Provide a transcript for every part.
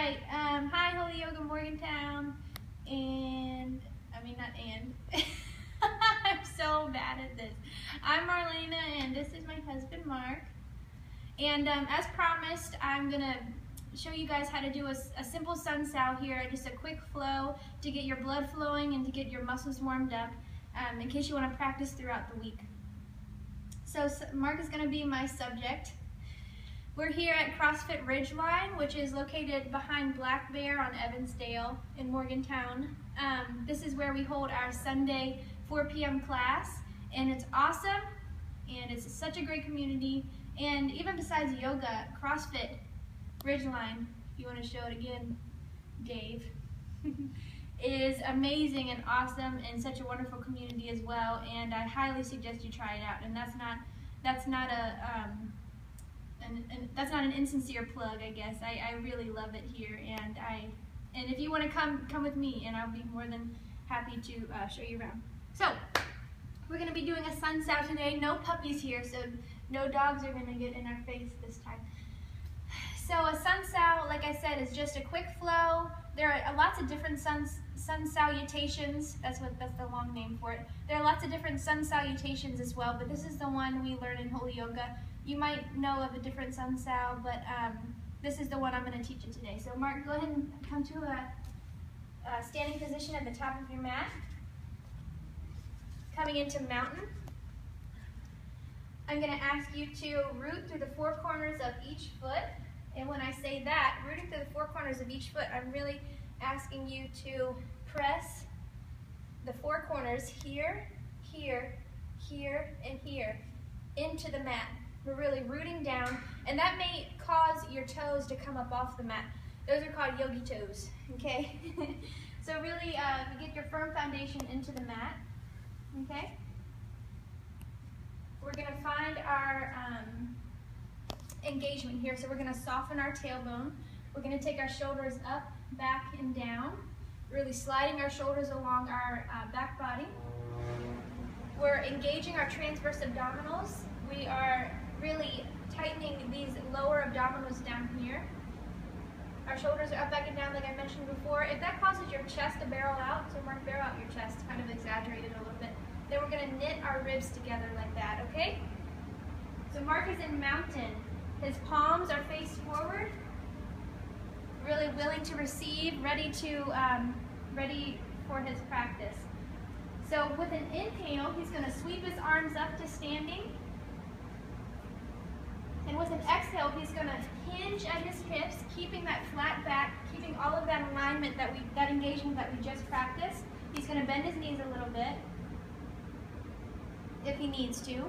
right. Hi, Holy Yoga Morgantown. I'm so bad at this. I'm Marlaena, and this is my husband, Mark. And as promised, I'm going to show you guys how to do a simple sun sal here, just a quick flow to get your blood flowing and to get your muscles warmed up in case you want to practice throughout the week. So Mark is going to be my subject. We're here at CrossFit Ridgeline, which is located behind Black Bear on Evansdale in Morgantown. This is where we hold our Sunday 4 p.m. class, and it's awesome, and it's such a great community. And even besides yoga, CrossFit Ridgeline, if you want to show it again, Dave, is amazing and awesome and such a wonderful community as well. And I highly suggest you try it out. And that's not an insincere plug, I guess. I really love it here, and if you want to come with me, and I'll be more than happy to show you around. So we're going to be doing a sun sal today. No puppies here, so no dogs are going to get in our face this time. So a sun sal, like I said, is just a quick flow. There are lots of different sun salutations. That's the long name for it. There are lots of different sun salutations as well, but this is the one we learn in Holy Yoga. You might know of a different sun sal, but this is the one I'm going to teach you today. So Mark, go ahead and come to a standing position at the top of your mat. Coming into mountain. I'm going to ask you to root through the four corners of each foot. And when I say that, rooting through the four corners of each foot, I'm really asking you to press the four corners here, here, here, and here into the mat. We're really rooting down, and that may cause your toes to come up off the mat. Those are called yogi toes, okay? So really get your firm foundation into the mat, okay? We're going to find our engagement here. So we're going to soften our tailbone. We're going to take our shoulders up, back, and down, really sliding our shoulders along our back body. We're engaging our transverse abdominals. We are really tightening these lower abdominals down here. Our shoulders are up, back, and down like I mentioned before. If that causes your chest to barrel out, so Mark, barrel out your chest, kind of exaggerate it a little bit, then we're going to knit our ribs together like that, okay? So Mark is in mountain. His palms are faced forward, really willing to receive, ready for his practice. So with an inhale, he's going to sweep his arms up to standing. And with an exhale, he's going to hinge at his hips, keeping that flat back, keeping all of that alignment, that engagement that we just practiced. He's going to bend his knees a little bit, if he needs to,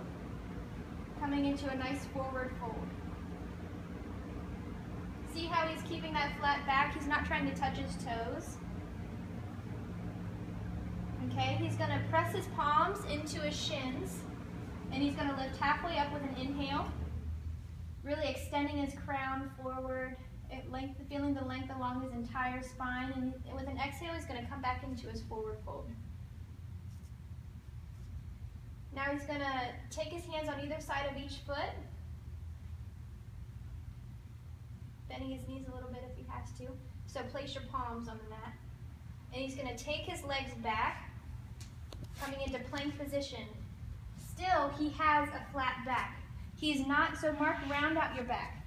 coming into a nice forward fold. See how he's keeping that flat back? He's not trying to touch his toes. Okay, he's going to press his palms into his shins, and he's going to lift halfway up with an inhale, really extending his crown forward, feeling the length along his entire spine, and with an exhale, he's going to come back into his forward fold. Now he's going to take his hands on either side of each foot, bending his knees a little bit if he has to. So place your palms on the mat. And he's going to take his legs back, coming into plank position. Still, he has a flat back. He's not, so Mark, round out your back.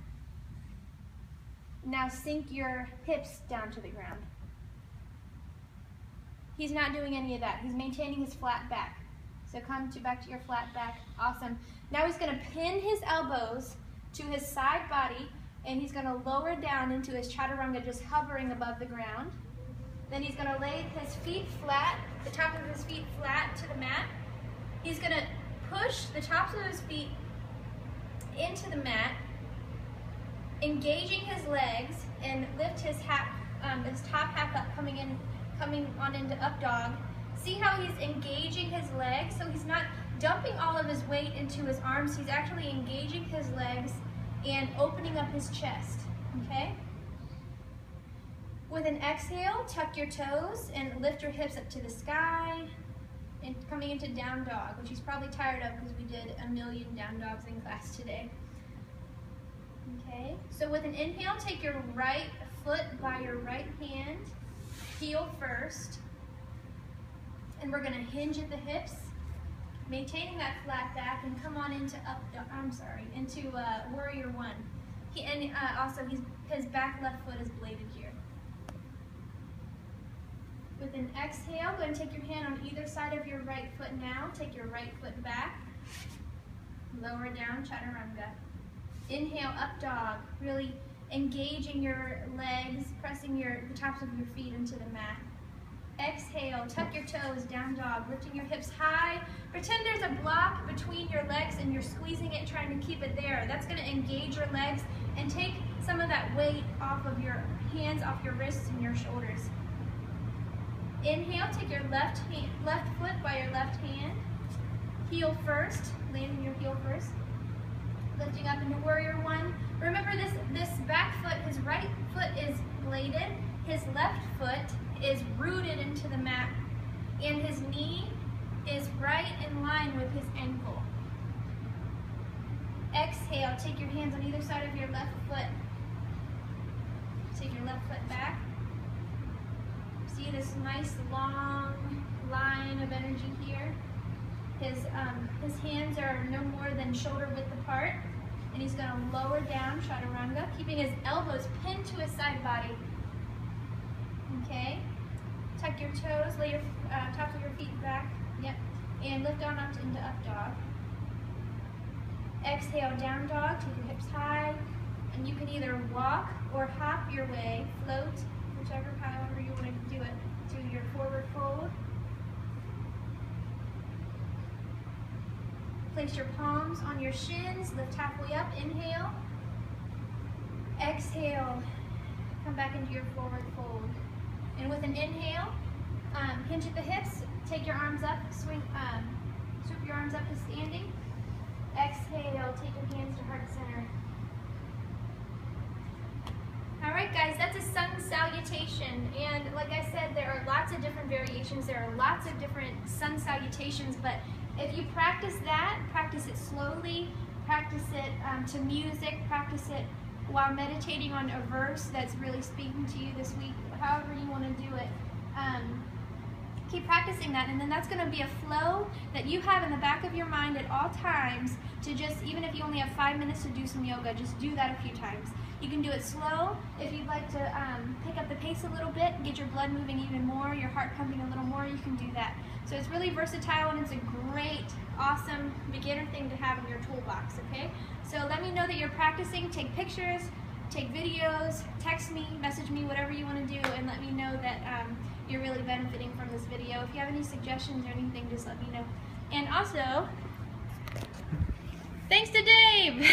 Now sink your hips down to the ground. He's not doing any of that. He's maintaining his flat back. So come back to your flat back. Awesome. Now he's going to pin his elbows to his side body, and he's going to lower down into his chaturanga, just hovering above the ground. Then he's going to lay his feet flat, the top of his feet flat to the mat. He's going to push the tops of his feet into the mat, engaging his legs, and lift his top half up, coming on into up dog. See how he's engaging his legs? So he's not dumping all of his weight into his arms. He's actually engaging his legs and opening up his chest, okay? With an exhale, tuck your toes and lift your hips up to the sky, and coming into down dog, which he's probably tired of because we did a million down dogs in class today. Okay, so with an inhale, take your right foot by your right hand, heel first, and we're going to hinge at the hips, maintaining that flat back, and come on into warrior one. Also his back left foot is bladed here. With an exhale, go and take your hand on either side of your right foot now. Take your right foot back. Lower down, chaturanga. Inhale, up dog. Really engaging your legs, pressing the tops of your feet into the mat. Exhale, tuck your toes, down dog, lifting your hips high. Pretend there's a block between your legs and you're squeezing it, trying to keep it there. That's going to engage your legs and take some of that weight off of your hands, off your wrists and your shoulders. Inhale, take your left foot by your left hand. Heel first, landing your heel first. Lifting up into warrior one. Remember this back foot, his right foot is bladed, his left foot is rooted into the mat, and his knee is right in line with his ankle. Exhale, take your hands on either side of your left foot. Take your left foot back. See this nice long line of energy here. His hands are no more than shoulder width apart, and he's going to lower down, chaturanga, keeping his elbows pinned to his side body. Okay, tuck your toes, lay your tops of your feet back, yep, and lift on up into up dog. Exhale, down dog, take your hips high, and you can either walk or hop your way, float, however you want to do it, to your forward fold. Place your palms on your shins, lift halfway up, inhale. Exhale, come back into your forward fold. And with an inhale, hinge at the hips, take your arms up, swoop your arms up to standing. Exhale, take your hands to heart center. Alright guys, that's a sun salutation, and like I said, there are lots of different variations, there are lots of different sun salutations, but if you practice that, practice it slowly, practice it to music, practice it while meditating on a verse that's really speaking to you this week, however you want to do it. Keep practicing that, and then that's going to be a flow that you have in the back of your mind at all times to just, even if you only have 5 minutes to do some yoga, just do that a few times. You can do it slow. If you'd like to pick up the pace a little bit, get your blood moving even more, your heart pumping a little more, you can do that. So it's really versatile, and it's a great, awesome beginner thing to have in your toolbox, okay? So let me know that you're practicing. Take pictures, take videos, text me, message me, whatever you want to do, and let me know that you're really benefiting from this video. If you have any suggestions or anything, just let me know. And also, thanks to Dave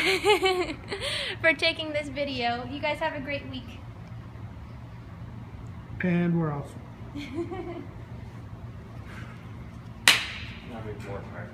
for taking this video. You guys have a great week. And we're off. Not before, right?